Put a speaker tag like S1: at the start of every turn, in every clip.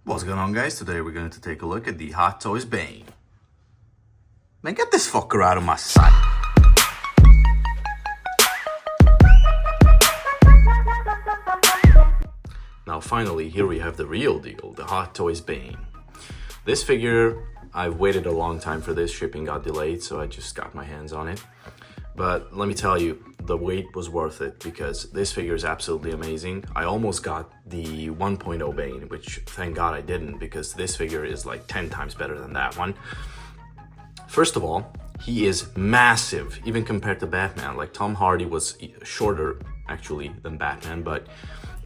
S1: What's going on, guys? Today we're going to take a look at the Hot Toys Bane. Man, get this fucker out of my sight. Now finally, here we have the real deal, the Hot Toys Bane. This figure, I've waited a long time for this. Shipping got delayed, so I just got my hands on it. But let me tell you, the wait was worth it because this figure is absolutely amazing. I almost got the 1.0 Bane, which thank God I didn't, because this figure is like 10 times better than that one. First of all, he is massive, even compared to Batman. Like, Tom Hardy was shorter actually than Batman, but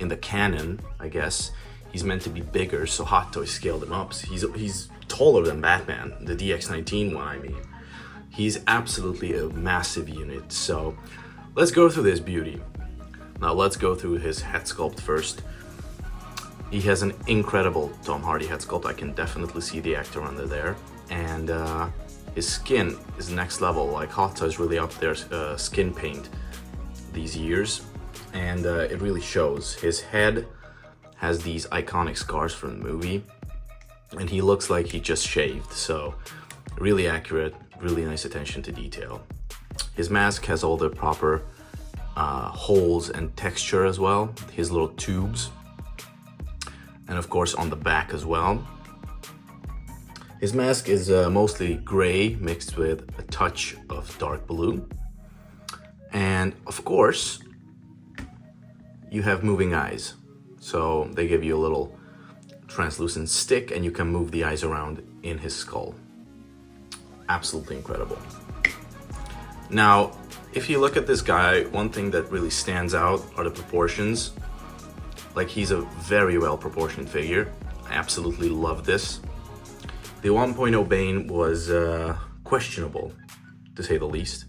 S1: in the canon, I guess, he's meant to be bigger, so Hot Toys scaled him up. He's taller than Batman, the DX19 one, I mean. He's absolutely a massive unit, so let's go through this beauty. Now let's go through his head sculpt first. He has an incredible Tom Hardy head sculpt. I can definitely see the actor under there. And his skin is next level. Like, Hot Toys really upped their skin paint these years. And it really shows. His head has these iconic scars from the movie. And he looks like he just shaved, so really accurate. Really nice attention to detail. His mask has all the proper holes and texture as well. His little tubes. And of course on the back as well. His mask is mostly gray mixed with a touch of dark blue. And of course, you have moving eyes. So they give you a little translucent stick and you can move the eyes around in his skull. Absolutely incredible. Now, if you look at this guy, one thing that really stands out are the proportions. Like, he's a very well proportioned figure. I absolutely love this. The 1.0 Bane was questionable, to say the least.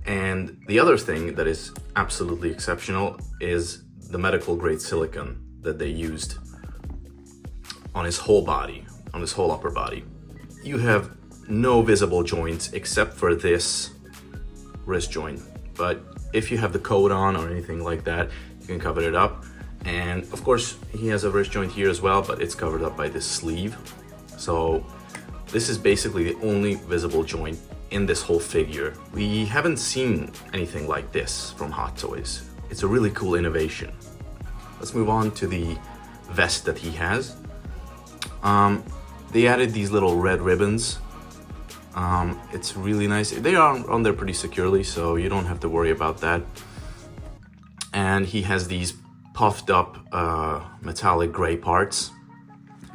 S1: And the other thing that is absolutely exceptional is the medical grade silicone that they used on his whole body, on his whole upper body. You have no visible joints except for this wrist joint, but if you have the coat on or anything like that, you can cover it up. And of course he has a wrist joint here as well, but it's covered up by this sleeve. So this is basically the only visible joint in this whole figure. We haven't seen anything like this from Hot Toys. It's a really cool innovation. Let's move on to the vest that he has. They added these little red ribbons. It's really nice. They are on there pretty securely, so you don't have to worry about that. And he has these puffed up metallic gray parts,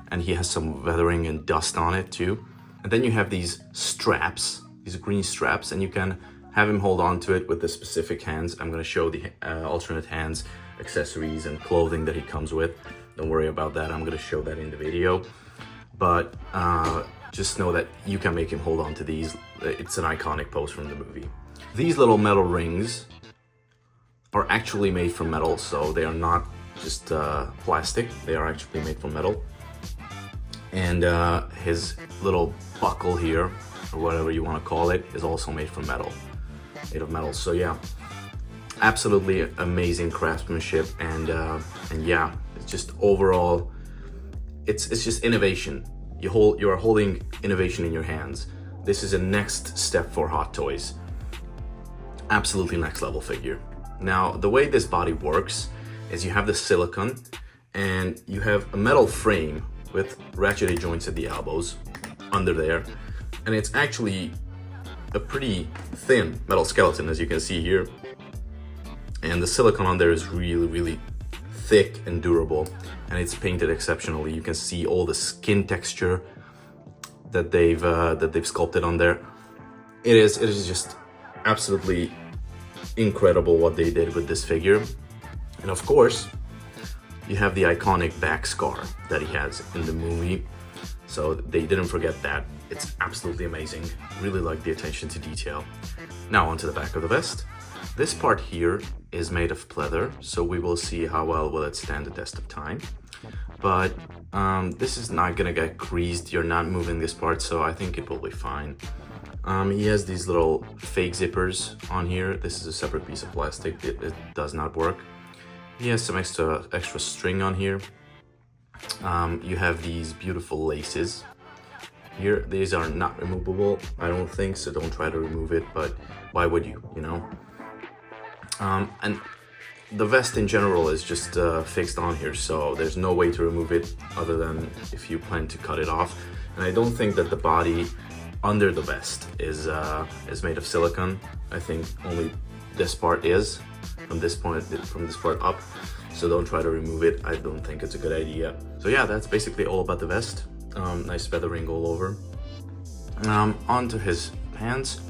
S1: and he has some weathering and dust on it too. And then you have these straps, these green straps, and you can have him hold on to it with the specific hands. I'm going to show the alternate hands, accessories, and clothing that he comes with. Don't worry about that. I'm going to show that in the video. But just know that you can make him hold on to these. It's an iconic pose from the movie. These little metal rings are actually made from metal, so they are not just plastic. They are actually made from metal. And his little buckle here, or whatever you want to call it, is also made from metal. Made of metal. So yeah, absolutely amazing craftsmanship, and yeah, it's just overall, it's just innovation. You are holding innovation in your hands. This is a next step for Hot Toys. Absolutely next level figure. Now, the way this body works is you have the silicone and you have a metal frame with ratcheted joints at the elbows under there. And it's actually a pretty thin metal skeleton, as you can see here. And the silicone on there is really, really thick and durable, and it's painted exceptionally. You can see all the skin texture that they've sculpted on there. It is just absolutely incredible what they did with this figure. And of course, you have the iconic back scar that he has in the movie, so they didn't forget that. It's absolutely amazing. Really like the attention to detail. Now onto the back of the vest. This part here is made of pleather, so we will see how well will it stand the test of time. But this is not gonna get creased. You're not moving this part, so I think it will be fine. He has these little fake zippers on here. This is a separate piece of plastic. It does not work. He has some extra string on here. You have these beautiful laces here. These are not removable, I don't think, so don't try to remove it, but why would you, you know? And the vest in general is just fixed on here, so there's no way to remove it other than if you plan to cut it off. And I don't think that the body under the vest is made of silicone. I think only this part is, from this part up. So don't try to remove it. I don't think it's a good idea. So yeah, that's basically all about the vest. Nice feathering all over. Onto his pants.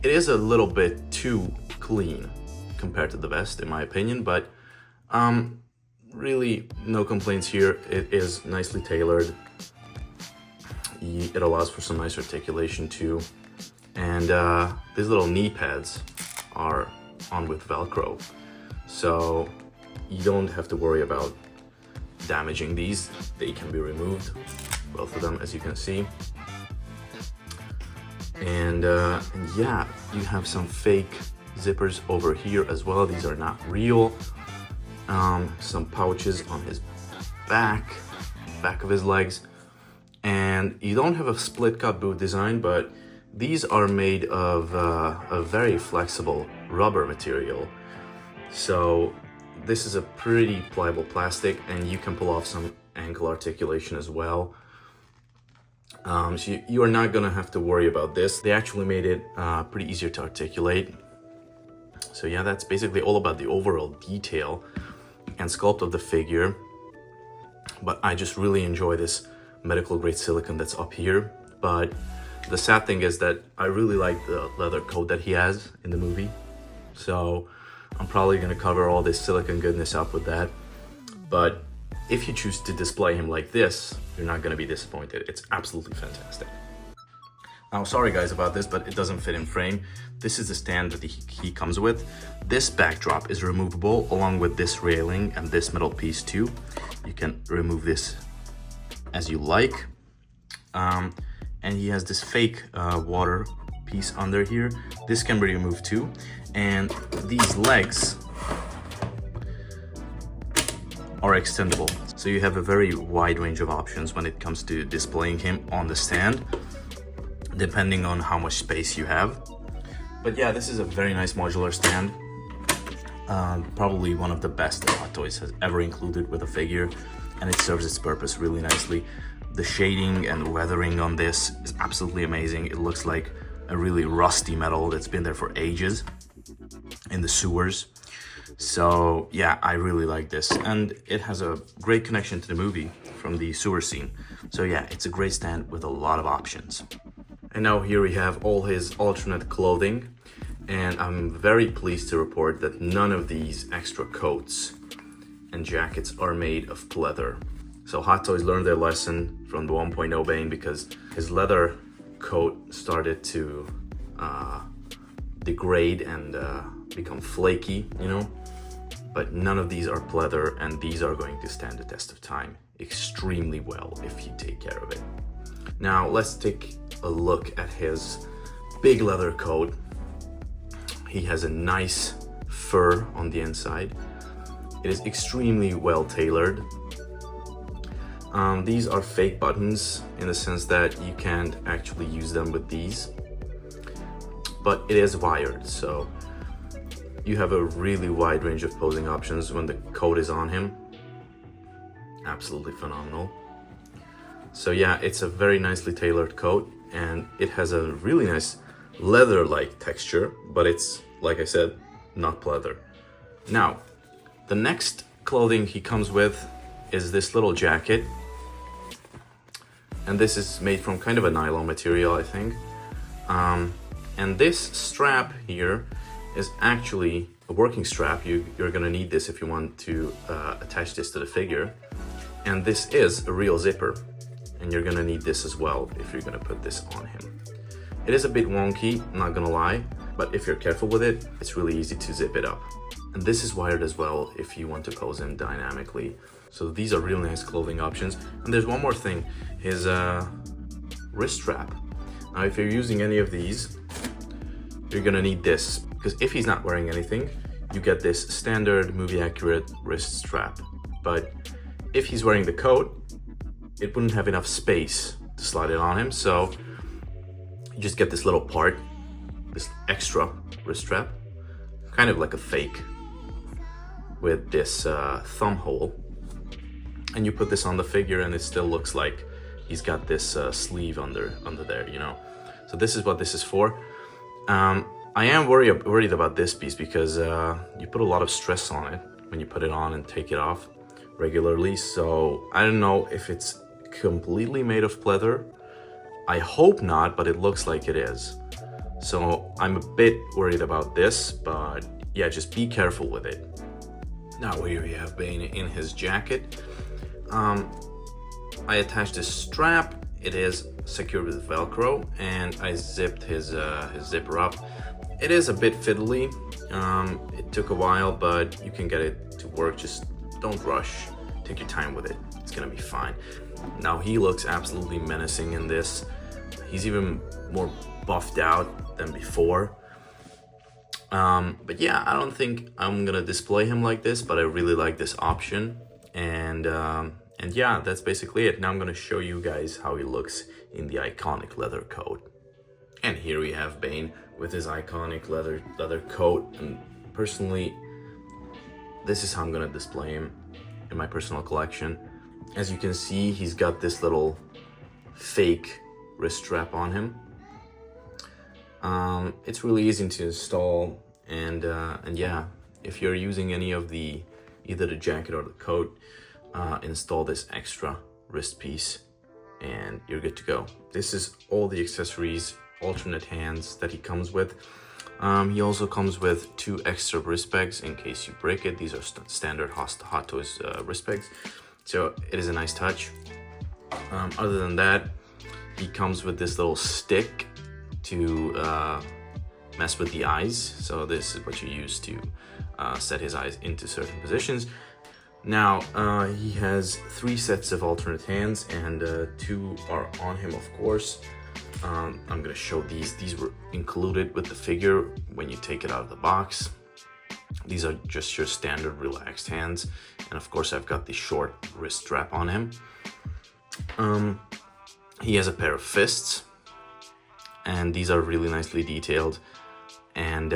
S1: It is a little bit too clean compared to the vest, in my opinion, but really no complaints here. It is nicely tailored. It allows for some nice articulation too. And these little knee pads are on with Velcro, so you don't have to worry about damaging these. They can be removed, both of them, as you can see. And yeah, you have some fake zippers over here as well. These are not real. Some pouches on his back of his legs. And you don't have a split cut boot design, but these are made of a very flexible rubber material. So this is a pretty pliable plastic, and you can pull off some ankle articulation as well. So you are not gonna have to worry about this. They actually made it pretty easier to articulate. So yeah, that's basically all about the overall detail and sculpt of the figure. But I just really enjoy this medical grade silicone that's up here. But the sad thing is that I really like the leather coat that he has in the movie. So I'm probably gonna cover all this silicone goodness up with that. But if you choose to display him like this, you're not gonna be disappointed. It's absolutely fantastic. Now, sorry guys about this, but it doesn't fit in frame. This is the stand that he comes with. This backdrop is removable along with this railing and this metal piece too. You can remove this as you like. And he has this fake water piece under here. This can be removed too. And these legs are extendable. So you have a very wide range of options when it comes to displaying him on the stand, depending on how much space you have. But yeah, this is a very nice modular stand. Probably one of the best that Hot Toys has ever included with a figure, and it serves its purpose really nicely. The shading and weathering on this is absolutely amazing. It looks like a really rusty metal that's been there for ages in the sewers. So yeah, I really like this, and it has a great connection to the movie from the sewer scene. So yeah, it's a great stand with a lot of options. And now here we have all his alternate clothing, and I'm very pleased to report that none of these extra coats and jackets are made of pleather. So Hot Toys learned their lesson from the 1.0 Bane, because his leather coat started to degrade and become flaky, you know? But none of these are pleather, and these are going to stand the test of time extremely well if you take care of it. Now let's take a look at his big leather coat. He has a nice fur on the inside. It is extremely well tailored. These are fake buttons in the sense that you can't actually use them with these, but it is wired, so you have a really wide range of posing options when the coat is on him. Absolutely phenomenal. So yeah, it's a very nicely tailored coat, and it has a really nice leather-like texture, but it's, like I said, not pleather. Now, the next clothing he comes with is this little jacket, and this is made from kind of a nylon material, I think. And this strap here is actually a working strap. You're gonna need this if you want to attach this to the figure. And this is a real zipper, and you're gonna need this as well if you're gonna put this on him. It is a bit wonky, I'm not gonna lie, but if you're careful with it, it's really easy to zip it up. And this is wired as well if you want to pose him dynamically. So these are really nice clothing options. And there's one more thing, his wrist strap. Now if you're using any of these, you're gonna need this, because if he's not wearing anything, you get this standard movie accurate wrist strap. But if he's wearing the coat, it wouldn't have enough space to slide it on him. So you just get this little part, this extra wrist strap, kind of like a fake, with this thumb hole, and you put this on the figure and it still looks like he's got this sleeve under there, you know. So this is what this is for. I am worried about this piece because you put a lot of stress on it when you put it on and take it off regularly. So I don't know if it's completely made of pleather. I hope not, but it looks like it is. So I'm a bit worried about this, but yeah, just be careful with it. Now here we have Bane in his jacket. I attached this strap. It is secured with Velcro, and I zipped his zipper up. It is a bit fiddly. It took a while, but you can get it to work. Just don't rush. Take your time with it. It's gonna be fine. Now he looks absolutely menacing in this. He's even more buffed out than before. But yeah, I don't think I'm gonna display him like this, but I really like this option. And yeah, that's basically it. Now I'm gonna show you guys how he looks in the iconic leather coat. And here we have Bane with his iconic leather coat. And personally, this is how I'm gonna display him in my personal collection. As you can see, he's got this little fake wrist strap on him. It's really easy to install, and yeah, if you're using any of either the jacket or the coat, install this extra wrist piece and you're good to go. This is all the accessories, alternate hands that he comes with. He also comes with 2 extra wrist pegs in case you break it. These are standard Hot Toys wrist pegs, so it is a nice touch. Other than that, he comes with this little stick to mess with the eyes. So this is what you use to set his eyes into certain positions. Now he has 3 sets of alternate hands, and 2 are on him, of course. I'm gonna show these. These were included with the figure when you take it out of the box. These are just your standard relaxed hands, and of course I've got the short wrist strap on him. He has a pair of fists, and these are really nicely detailed, and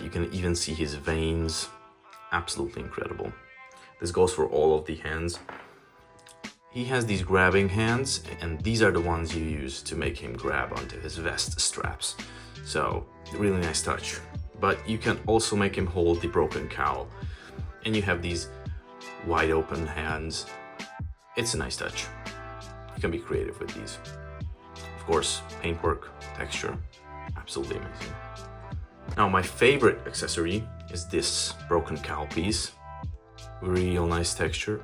S1: you can even see his veins. Absolutely incredible. This goes for all of the hands. He has these grabbing hands, and these are the ones you use to make him grab onto his vest straps. So really nice touch. But you can also make him hold the broken cowl, and you have these wide open hands. It's a nice touch. You can be creative with these. Of course, paintwork, texture, absolutely amazing. Now my favorite accessory is this broken cowl piece. Real nice texture,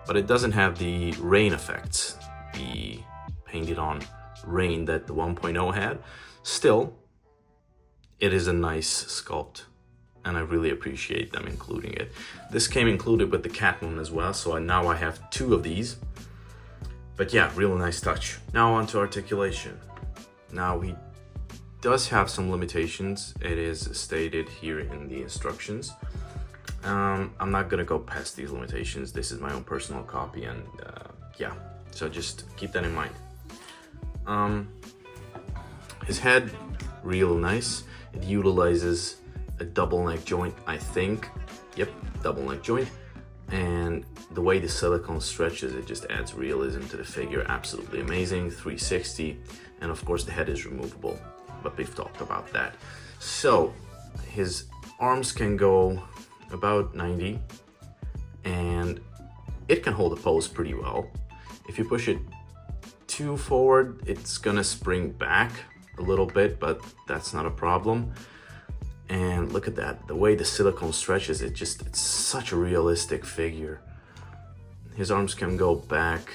S1: but it doesn't have the rain effects, the painted on rain that the 1.0 had. Still, it is a nice sculpt, and I really appreciate them including it. This came included with the cat one as well, so now I have 2 of these. But yeah, real nice touch. Now on to articulation. Now he does have some limitations. It is stated here in the instructions. I'm not gonna go past these limitations. This is my own personal copy, and yeah, so just keep that in mind. His head, real nice. It utilizes a double neck joint, I think. Yep, double neck joint. And the way the silicone stretches, it just adds realism to the figure. Absolutely amazing. 360, and of course the head is removable, but we've talked about that. So his arms can go about 90, and it can hold a pose pretty well. If you push it too forward, it's gonna spring back a little bit, but that's not a problem. And look at that, the way the silicone stretches, it's such a realistic figure. His arms can go back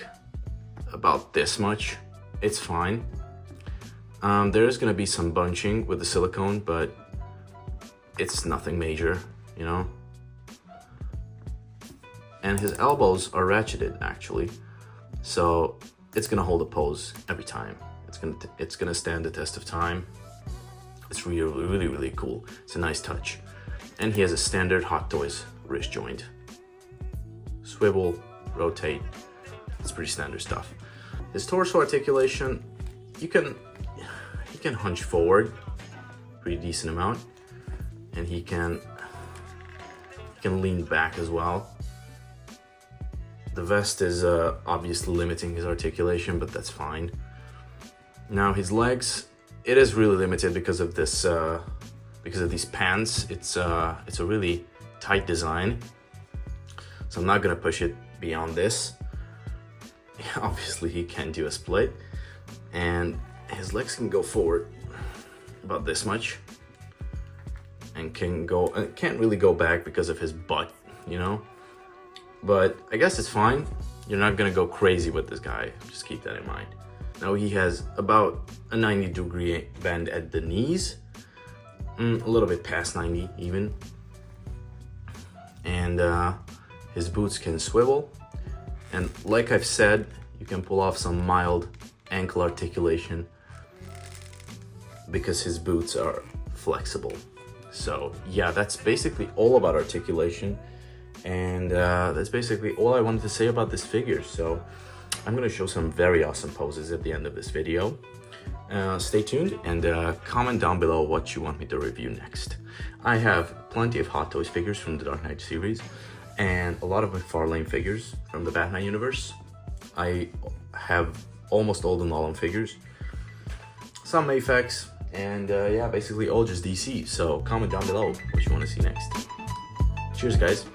S1: about this much. It's fine. There is gonna be some bunching with the silicone, but it's nothing major, you know? And his elbows are ratcheted actually, so it's gonna hold a pose every time. It's gonna stand the test of time. It's really cool. It's a nice touch. And he has a standard Hot Toys wrist joint. Swivel, rotate, It's pretty standard stuff. His torso articulation, he can hunch forward pretty decent amount, and he can lean back as well. The vest is obviously limiting his articulation, but that's fine. Now his legs, it is really limited because of this, because of these pants. It's a really tight design, so I'm not gonna push it beyond this. Obviously, he can do a split, and his legs can go forward about this much, and can't really go back because of his butt, you know. But I guess it's fine. You're not gonna go crazy with this guy. Just keep that in mind. Now he has about a 90-degree bend at the knees, a little bit past 90 even, and his boots can swivel. And like I've said, you can pull off some mild ankle articulation because his boots are flexible. So yeah, that's basically all about articulation. And that's basically all I wanted to say about this figure. So I'm gonna show some very awesome poses at the end of this video. Stay tuned and comment down below what you want me to review next. I have plenty of Hot Toys figures from the Dark Knight series, and a lot of McFarlane figures from the Batman universe. I have almost all the Nolan figures, some Mafex, and yeah, basically all just DC. So comment down below what you want to see next. Cheers, guys.